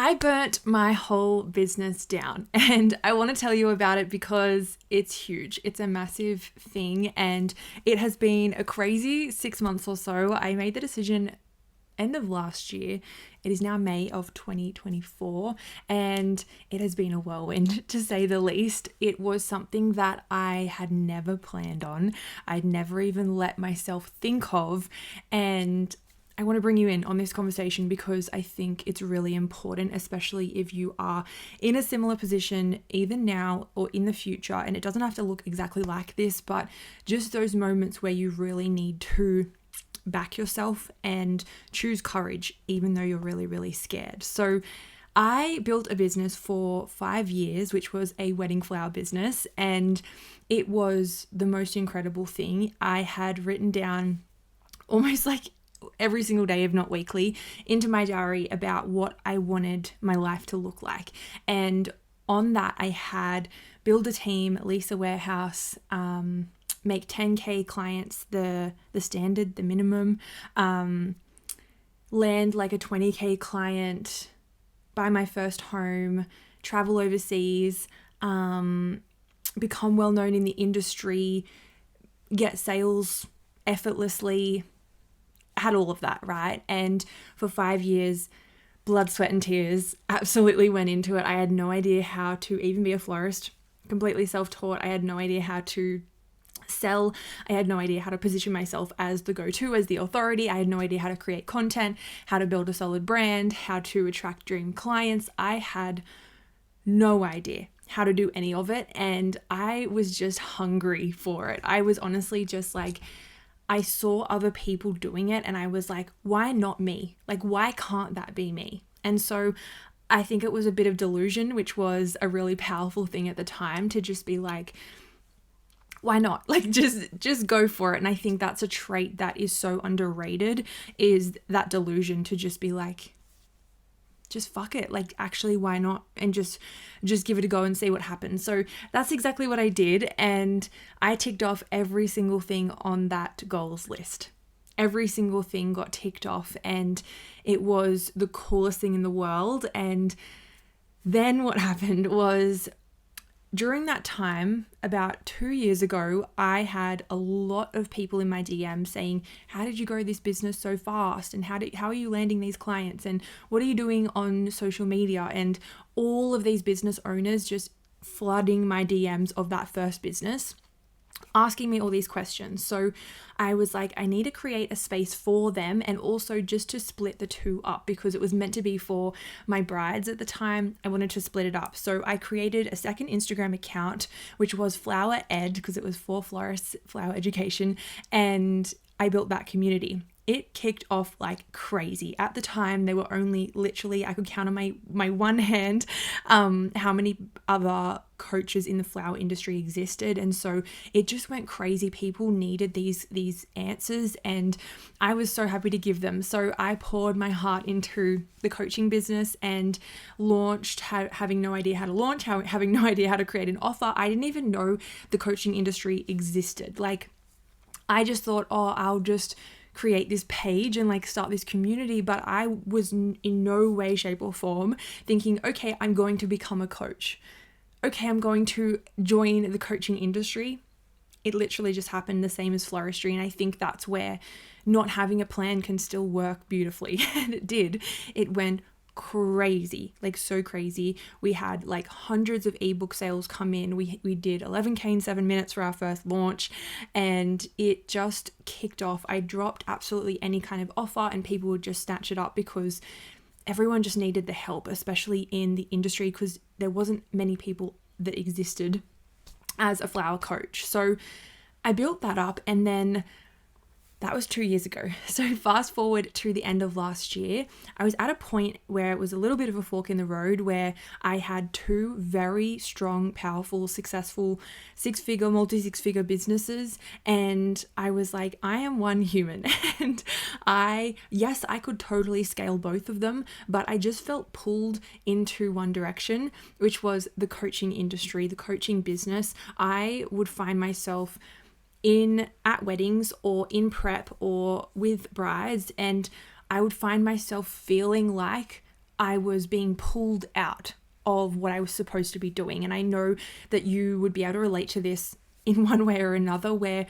I burnt my whole business down, and I want to tell you about it because it's huge. It's a massive thing, and it has been a crazy 6 months or so. I made the decision end of last year. It is now May of 2024, and it has been a whirlwind to say the least. It was something that I had never planned on. I'd never even let myself think of, and I want to bring you in on this conversation because I think it's really important, especially if you are in a similar position either now or in the future. And it doesn't have to look exactly like this, but just those moments where you really need to back yourself and choose courage, even though you're really, really scared. So I built a business for 5 years, which was a wedding flower business, and it was the most incredible thing. I had written down almost like every single day, if not weekly, into my diary about what I wanted my life to look like. And on that, I had build a team, lease a warehouse, make 10K clients the standard, the minimum, land like a 20K client, buy my first home, travel overseas, become well known in the industry, get sales effortlessly, had all of that, right? And for 5 years, blood, sweat, and tears, absolutely went into it. I had no idea how to even be a florist, completely self-taught. I had no idea how to sell. I had no idea how to position myself as the go-to, as the authority. I had no idea how to create content, how to build a solid brand, how to attract dream clients. I had no idea how to do any of it, and I was just hungry for it. I was honestly just like, I saw other people doing it and I was like, why not me? Like, why can't that be me? And so I think it was a bit of delusion, which was a really powerful thing at the time, to just be like, why not? Like, just go for it. And I think that's a trait that is so underrated, is that delusion to just be like, just fuck it. Like, actually, why not? And just give it a go and see what happens. So that's exactly what I did. And I ticked off every single thing on that goals list. Every single thing got ticked off, and it was the coolest thing in the world. And then what happened was, during that time, about 2 years ago, I had a lot of people in my DM saying, how did you grow this business so fast? And how are you landing these clients? And what are you doing on social media? And all of these business owners just flooding my DMs of that first business, asking me all these questions. So I was like, I need to create a space for them, and also just to split the two up, because it was meant to be for my brides at the time. I wanted to split it up. So I created a second Instagram account, which was Flower Ed, because it was for florists, flower education, and I built that community. It kicked off like crazy. At the time, there were only literally, I could count on my one hand how many other coaches in the flower industry existed. And so it just went crazy. People needed these answers, and I was so happy to give them. So I poured my heart into the coaching business and launched, having no idea how to launch, having no idea how to create an offer. I didn't even know the coaching industry existed. Like, I just thought, oh, I'll just create this page and like start this community. But I was in no way, shape or form thinking, okay, I'm going to become a coach. Okay, I'm going to join the coaching industry. It literally just happened, the same as floristry. And I think that's where not having a plan can still work beautifully. And it did. It went crazy, like so crazy. We had like hundreds of ebook sales come in. We did 11K in 7 minutes for our first launch, and it just kicked off. I dropped absolutely any kind of offer and people would just snatch it up, because everyone just needed the help, especially in the industry, because there wasn't many people that existed as a flower coach. So I built that up, and then that was 2 years ago. So fast forward to the end of last year, I was at a point where it was a little bit of a fork in the road, where I had two very strong, powerful, successful multi-six-figure businesses. And I was like, I am one human. And I could totally scale both of them, but I just felt pulled into one direction, which was the coaching industry, the coaching business. I would find myself at weddings or in prep or with brides, and I would find myself feeling like I was being pulled out of what I was supposed to be doing. And I know that you would be able to relate to this in one way or another, where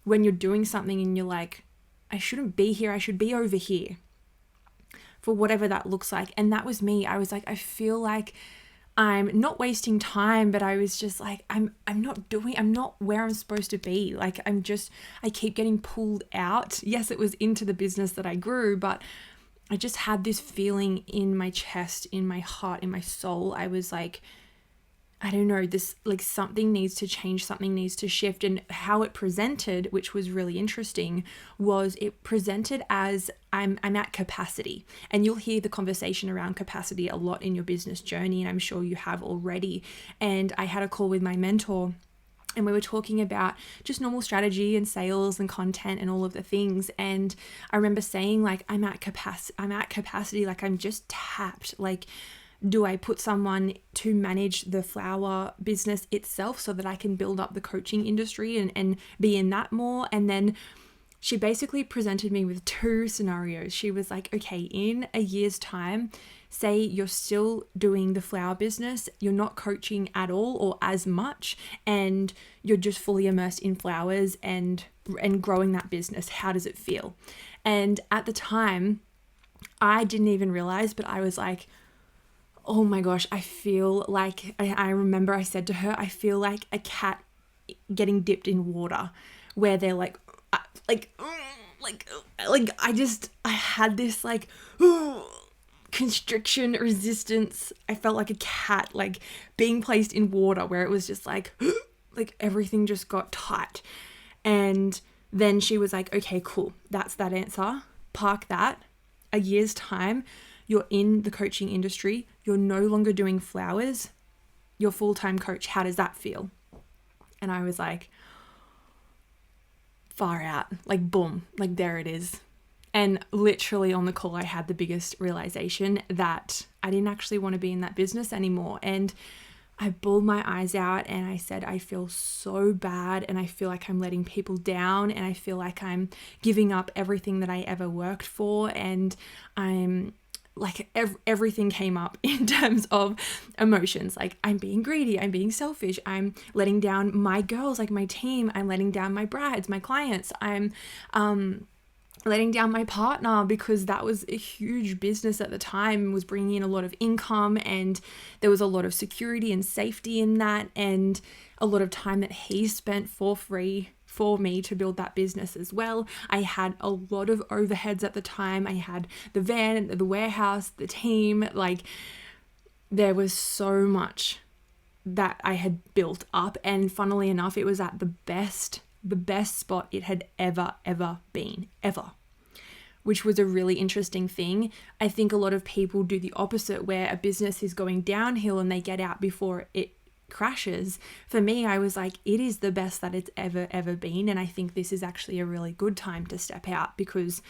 when you're doing something and you're like, I shouldn't be here, I should be over here, for whatever that looks like. And that was me. I was like, I feel like I'm not wasting time, but I was just like, I'm not where I'm supposed to be. Like, I keep getting pulled out. Yes, it was into the business that I grew, but I just had this feeling in my chest, in my heart, in my soul. I was like, I don't know, this, like, something needs to change, something needs to shift. And how it presented, which was really interesting, was it presented as I'm at capacity. And you'll hear the conversation around capacity a lot in your business journey, and I'm sure you have already. And I had a call with my mentor, and we were talking about just normal strategy and sales and content and all of the things. And I remember saying, like, I'm at capacity, like, I'm just tapped. Like, do I put someone to manage the flower business itself so that I can build up the coaching industry and be in that more? And then she basically presented me with two scenarios. She was like, okay, in a year's time, say you're still doing the flower business, you're not coaching at all or as much, and you're just fully immersed in flowers and growing that business. How does it feel? And at the time, I didn't even realize, but I was like, oh my gosh, I feel like, I remember I said to her, I feel like a cat getting dipped in water, where they're like I had this like constriction, resistance. I felt like a cat, like being placed in water, where it was just like everything just got tight. And then she was like, okay, cool, that's that answer. Park that. A year's time, you're in the coaching industry, you're no longer doing flowers, you're full-time coach. How does that feel? And I was like, far out, like boom, like there it is. And literally on the call, I had the biggest realization that I didn't actually want to be in that business anymore. And I bawled my eyes out and I said, I feel so bad, and I feel like I'm letting people down, and I feel like I'm giving up everything that I ever worked for, and I'm like everything came up in terms of emotions. Like, I'm being greedy, I'm being selfish, I'm letting down my girls, like my team, I'm letting down my brides, my clients, I'm letting down my partner, because that was a huge business at the time, was bringing in a lot of income, and there was a lot of security and safety in that, and a lot of time that he spent for free for me to build that business as well. I had a lot of overheads at the time. I had the van, the warehouse, the team, like there was so much that I had built up, and funnily enough, it was at the best spot it had ever been, ever. Which was a really interesting thing. I think a lot of people do the opposite, where a business is going downhill and they get out before it crashes. For me, I was like, it is the best that it's ever been, and I think this is actually a really good time to step out, because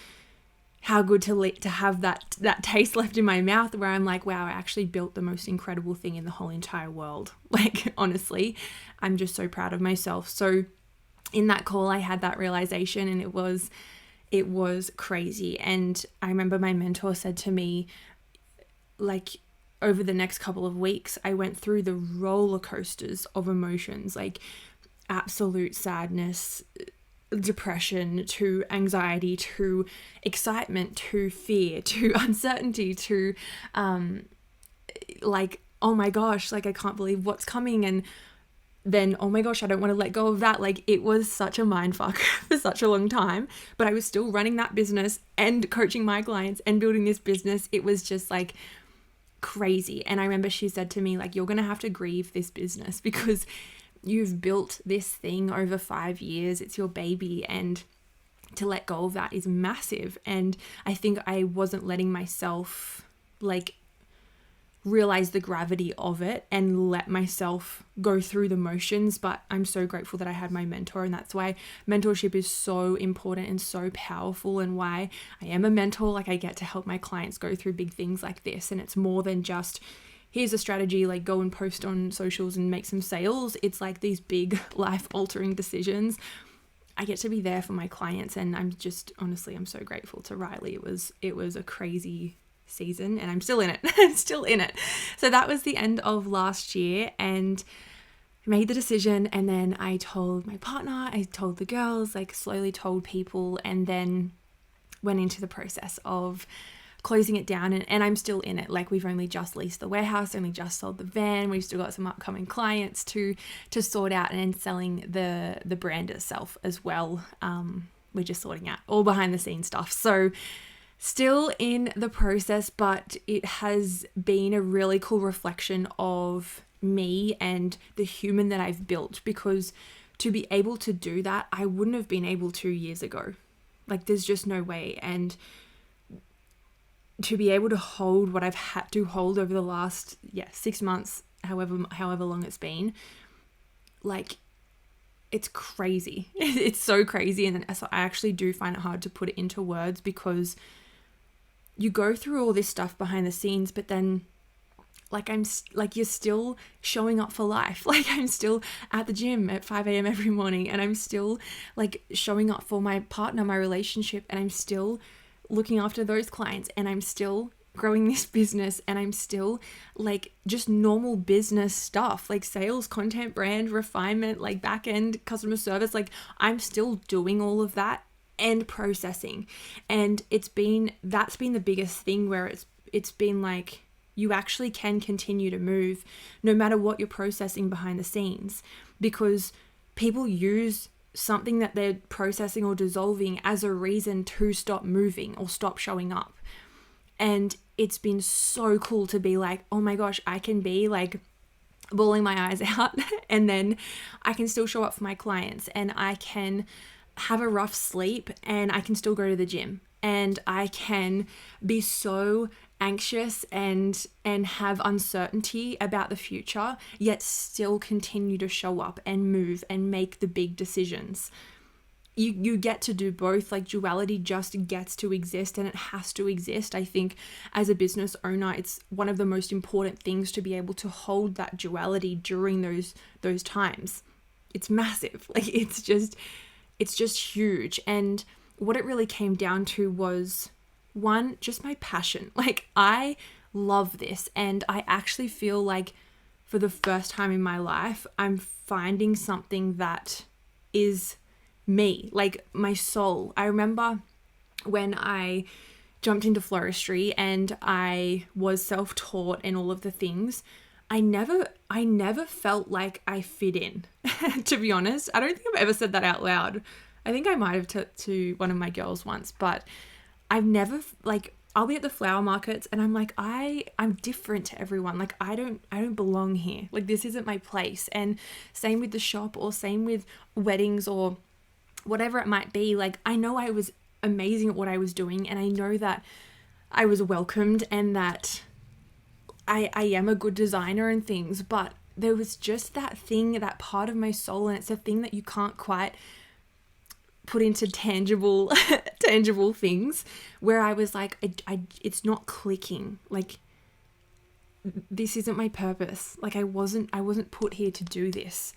how good to have that taste left in my mouth, where I'm like, wow, I actually built the most incredible thing in the whole entire world. Like, honestly, I'm just so proud of myself. So in that call, I had that realization, and it was crazy. And I remember my mentor said to me, like, over the next couple of weeks, I went through the roller coasters of emotions, like absolute sadness, depression, to anxiety, to excitement, to fear, to uncertainty, to like, oh my gosh, like I can't believe what's coming, and then, oh my gosh, I don't want to let go of that. Like, it was such a mindfuck for such a long time, but I was still running that business and coaching my clients and building this business. It was just like crazy. And I remember she said to me, like, you're going to have to grieve this business, because you've built this thing over 5 years. It's your baby, and to let go of that is massive. And I think I wasn't letting myself like realize the gravity of it and let myself go through the motions. But I'm so grateful that I had my mentor, and that's why mentorship is so important and so powerful, and why I am a mentor. Like, I get to help my clients go through big things like this, and it's more than just here's a strategy, like go and post on socials and make some sales. It's like these big life altering decisions. I get to be there for my clients, and I'm just, honestly, I'm so grateful to Riley. It was a crazy season, and I'm still in it. I'm still in it. So that was the end of last year, and made the decision. And then I told my partner, I told the girls, like slowly told people, and then went into the process of closing it down. And I'm still in it. Like, we've only just leased the warehouse, only just sold the van. We've still got some upcoming clients to sort out, and selling the brand itself as well. We're just sorting out all behind the scenes stuff. So still in the process, but it has been a really cool reflection of me and the human that I've built, because to be able to do that, I wouldn't have been able 2 years ago. Like, there's just no way. And to be able to hold what I've had to hold over the last 6 months, however long it's been, like, it's crazy. It's so crazy. And so I actually do find it hard to put it into words, because you go through all this stuff behind the scenes, but then you're still showing up for life. Like, I'm still at the gym at 5 a.m. every morning, and I'm still like showing up for my partner, my relationship, and I'm still looking after those clients, and I'm still growing this business, and I'm still like just normal business stuff, like sales, content, brand, refinement, like back end customer service. Like, I'm still doing all of that and processing. And that's been the biggest thing, where it's been like, you actually can continue to move no matter what you're processing behind the scenes, because people use something that they're processing or dissolving as a reason to stop moving or stop showing up. And it's been so cool to be like, oh my gosh, I can be like bawling my eyes out and then I can still show up for my clients, and I can have a rough sleep and I can still go to the gym, and I can be so anxious and have uncertainty about the future, yet still continue to show up and move and make the big decisions. You get to do both. Like, duality just gets to exist, and it has to exist. I think as a business owner, it's one of the most important things to be able to hold that duality during those times. It's massive. Like, it's just huge. And what it really came down to was, one, just my passion. Like, I love this, and I actually feel like for the first time in my life, I'm finding something that is me, like my soul. I remember when I jumped into floristry and I was self-taught and all of the things, I never felt like I fit in. To be honest, I don't think I've ever said that out loud. I think I might have to one of my girls once, but I've never, like, I'll be at the flower markets and I'm like, I'm different to everyone. Like, I don't belong here. Like, this isn't my place. And same with the shop, or same with weddings, or whatever it might be. Like, I know I was amazing at what I was doing, and I know that I was welcomed, and that I am a good designer and things, but there was just that thing, that part of my soul, and it's a thing that you can't quite put into tangible things, where I was like, it's not clicking. Like, this isn't my purpose. Like, I wasn't put here to do this,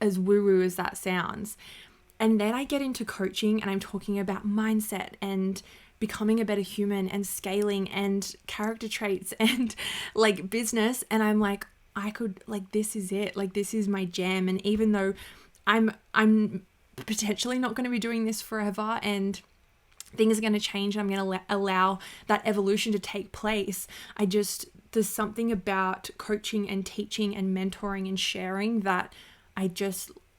as woo-woo as that sounds. And then I get into coaching, and I'm talking about mindset and becoming a better human and scaling and character traits and like business. And I'm like, this is it. Like, this is my jam. And even though I'm potentially not going to be doing this forever, and things are going to change, and I'm going to allow that evolution to take place, there's something about coaching and teaching and mentoring and sharing that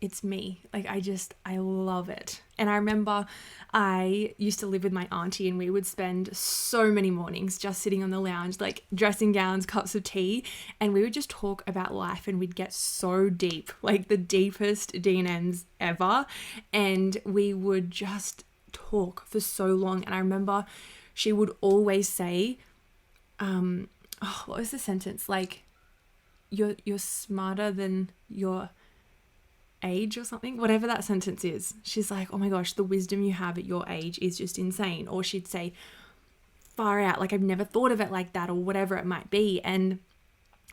it's me. Like, I love it. And I remember I used to live with my auntie, and we would spend so many mornings just sitting on the lounge, like dressing gowns, cups of tea, and we would just talk about life, and we'd get so deep, like the deepest D&Ms ever. And we would just talk for so long. And I remember she would always say, what was the sentence? Like, you're smarter than your age or something, whatever that sentence is. She's like, oh my gosh, the wisdom you have at your age is just insane. Or she'd say, far out, like, I've never thought of it like that, or whatever it might be. And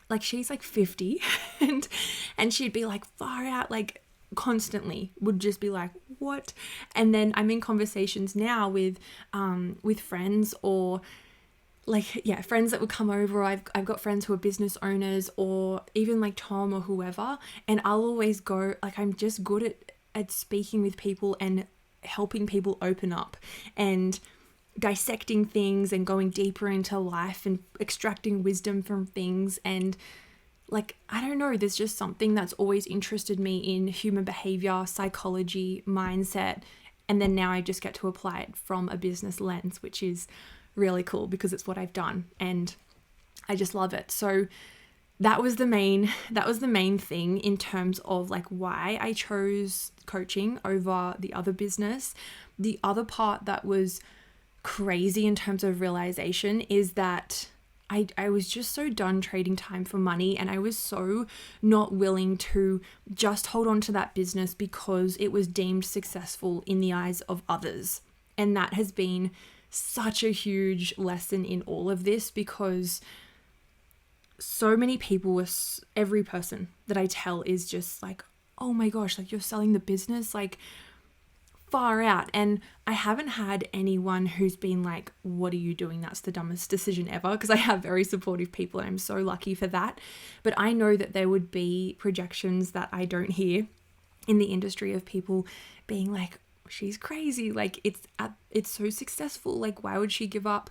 like, she's like 50 and she'd be like, far out, like, constantly would just be like, what? And then I'm in conversations now with friends, or like, yeah, friends that would come over. I've got friends who are business owners, or even like Tom or whoever, and I'll always go, like, I'm just good at speaking with people and helping people open up and dissecting things and going deeper into life and extracting wisdom from things. And like, I don't know, there's just something that's always interested me in human behavior, psychology, mindset. And then now I just get to apply it from a business lens, which is really cool because it's what I've done and I just love it. So that was the main thing in terms of like why I chose coaching over the other business. The other part that was crazy in terms of realization is that I was just so done trading time for money, and I was so not willing to just hold on to that business because it was deemed successful in the eyes of others. And that has been such a huge lesson in all of this, because so many people, every person that I tell is just like, oh my gosh, like, you're selling the business, like, far out. And I haven't had anyone who's been like, what are you doing? That's the dumbest decision ever, because I have very supportive people and I'm so lucky for that. But I know that there would be projections that I don't hear in the industry of people being like, she's crazy, like, it's so successful, like, why would she give up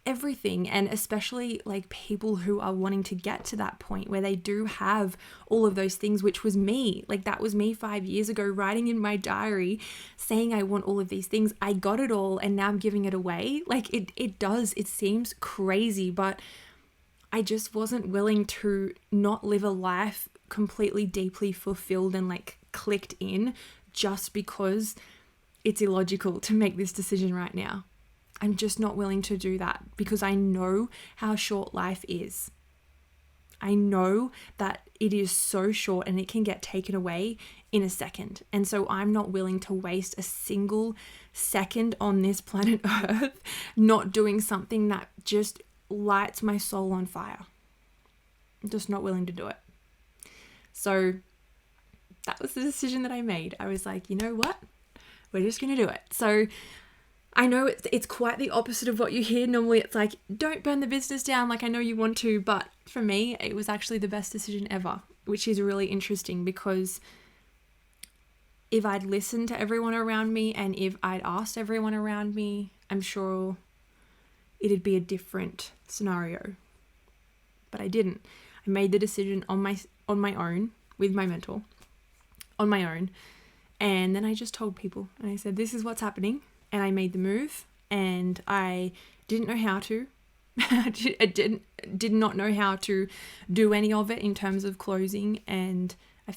everything? And especially like people who are wanting to get to that point where they do have all of those things, which was me. Like, that was me 5 years ago, writing in my diary saying I want all of these things. I got it all and now I'm giving it away. Like, it seems crazy, but I just wasn't willing to not live a life completely deeply fulfilled and like clicked in just because it's illogical to make this decision right now. I'm just not willing to do that because I know how short life is. I know that it is so short and it can get taken away in a second. And so I'm not willing to waste a single second on this planet Earth not doing something that just lights my soul on fire. I'm just not willing to do it. So that was the decision that I made. I was like, you know what? We're just going to do it. So I know it's quite the opposite of what you hear. Normally it's like, don't burn the business down, like, I know you want to, but for me, it was actually the best decision ever, which is really interesting, because if I'd listened to everyone around me and if I'd asked everyone around me, I'm sure it'd be a different scenario. But I didn't. I made the decision on my own, with my mentor, on my own. And then I just told people, and I said, this is what's happening. And I made the move, and I didn't know how to. I did not know how to do any of it in terms of closing. And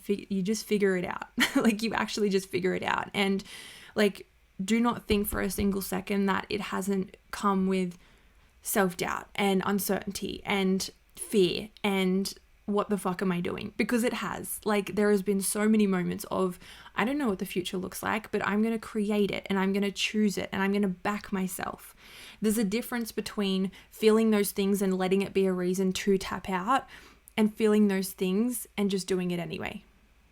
you just figure it out. Like, you actually just figure it out. And like, do not think for a single second that it hasn't come with self-doubt and uncertainty and fear and what the fuck am I doing? Because it has. Like, there has been so many moments of, I don't know what the future looks like, but I'm going to create it and I'm going to choose it and I'm going to back myself. There's a difference between feeling those things and letting it be a reason to tap out, and feeling those things and just doing it anyway.